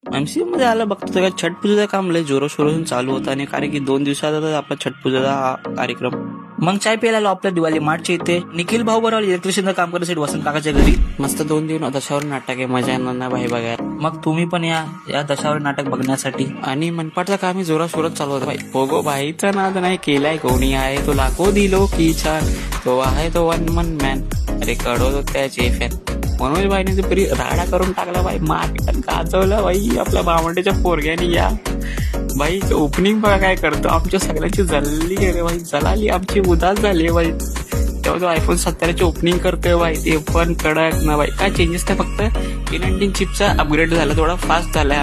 MCM मध्ये आलं बघतो तर छठ पूजेचं काम लय जोरो शोरून चालू होतं आणि कारण की 2 दिवसात आपला छठ पूजेचा हा कार्यक्रम. मग चाय प्यायला आलो आपल्या दिवाळी मार्चच्या इथे. निखिल भाऊ बरोबर इलेक्ट्रिशियनचं काम करण्यासाठी वसंत काकाच्या घरी. मस्त 2 दिवस दशावर नाटक आहे, मजा येणार ना भाई बघायला. मग तुम्ही पण या दशावर नाटक बघण्यासाठी. आणि मनपाटचं काम जोरा शोरत चालू होतं भाई. पोगो भाईचा नाद नाही केलाय कोणी, आहे तो लाखो दिलो की छान, तो आहे तो वन मन मॅन, अरे कडो तो त्याचे फॅन. मनोज भाईने तरी राडा करून टाकला भाई, मार्केटात गाजवलं भाई आपल्या भावंड्याच्या पोरग्याने. या भाई ओपनिंग बघा काय करतो, आमच्या सगळ्यांची जल्ली रे भाई, जलाली आमची उदास झाली भाई. तेव्हा तो iPhone 17ची ओपनिंग करतोय भाई, ते पण कडक ना भाई. काय चेंजेस नाही, फक्त A19 चिपचा अपग्रेड झाला, थोडा फास्ट झाला.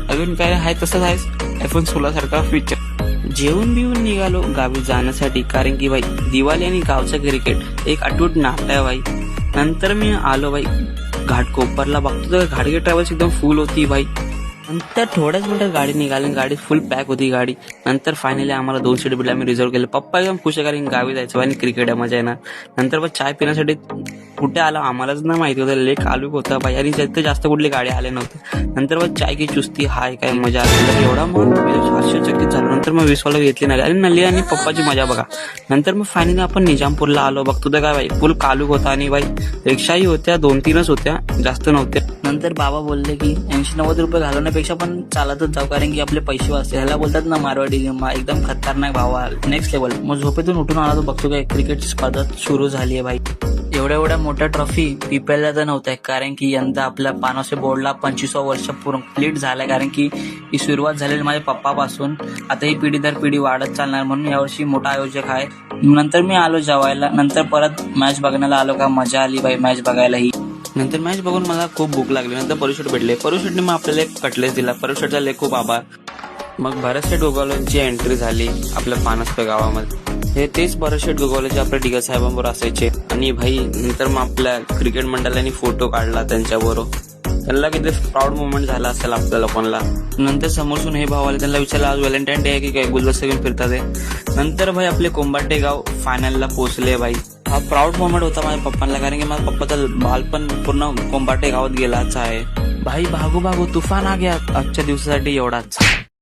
अजून काय आहे तसंच आहे iPhone 16 सारखा फीचर. जेवून बिवून निघालो गावी जाण्यासाठी, कारण की भाई दिवाळी आणि गावचं क्रिकेट एक अटूट नातं आहे भाई. नंतर मी आलो भाई घाटकोपरला, बघतो तर घाटगे ट्रॅव्हल्स एकदम फुल होती भाई. नंतर थोड्याच मिनिटात गाडी निघाली, गाडी फुल पॅक होती गाडी. नंतर फायनली आम्हाला 2 सीट बिल आम्ही रिझर्व केले. पप्पा एकदम खुश आहे कारण गावी जायचं आणि क्रिकेट आहे, मजा येणार. नंतर मग चाय पिण्यासाठी कुठे आला आम्हालाच नाही माहिती होतं, लेक आलू होता भाई आणि जास्त कुठली गाडी आले नव्हते. नंतर मग चाय की चुस्ती हाय काय मजा आली, एवढा मग आश्चर्यचकित झालो. नंतर मग 20 घेतली नाही आणि नली आणि पप्पाची मजा बघा. नंतर मग फायनली आपण निजामपूरला आलो, बघतो तर काय भाई फुल कालूक होता आणि भाई रिक्षाही होत्या 2-3च होत्या, जास्त नव्हत्या. नंतर बाबा बोलले की 80-90 रुपये घालवण्यापेक्षा पण चालतच जाऊ, कारण की आपले पैसे वाचते. ह्याला बोलतात ना मारवाडी एकदम खतरनाक भावा, नेक्स्ट लेवल. मग झोपेतून उठून आला तो बघतो काय क्रिकेटची स्पर्धा सुरू झाली आहे भाई. एवढ्या मोठ्या ट्रॉफी पीपलला तर नव्हत्या, कारण की यंदा आपल्या पानोसे बोर्डला 25 वर्ष पूर्ण कंप्लीट झालंय, कारण की ही सुरुवात झालेली माझ्या पप्पापासून. आता ही पिढी दर पिढी वाढत चालणार, म्हणून यावर्षी मोठा आयोजक आहे. नंतर मी आलो जेवायला, नंतर परत मॅच बघण्याला आलो. का मजा आली बाई मॅच बघायला ही. नंतर मॅच बघून मला खूप भूक लागली. नंतर परुशट भेटले, परुशटने मग आपल्याला एक कटलेस दिला, परुशटचा लय खूप आभार. मग भरतशेठ गोगावलेंची एंट्री झाली आपल्या पानसपे गावामध्ये. हे तेच भरतशेठ गोगावले जे आपल्या डिगा साहेबांबरोबर असायचे. आणि भाई नंतर मग आपल्या क्रिकेट मंडळाने फोटो काढला त्यांच्याबरोबर. त्यांना किती प्राऊड मोमेंट झाला असेल आपल्या लोकांना. नंतर समोरसून हे भाव आले, त्यांना विचारलं आज व्हॅलेंटाईन डे आहे की काय, गुलदस्ते घेऊन फिरतात आहे. नंतर भाई आपले कोंबाटे गाव फायनलला पोहोचले भाई. हा प्राऊड मोमेंट होता माझ्या पप्पांना, कारण की माझ्या पप्पाचा बालपण पूर्ण कोंबाटे गावात गेलाच आहे भाई. भागू तुफान आ गया आजच्या दिवसासाठी एवढाच.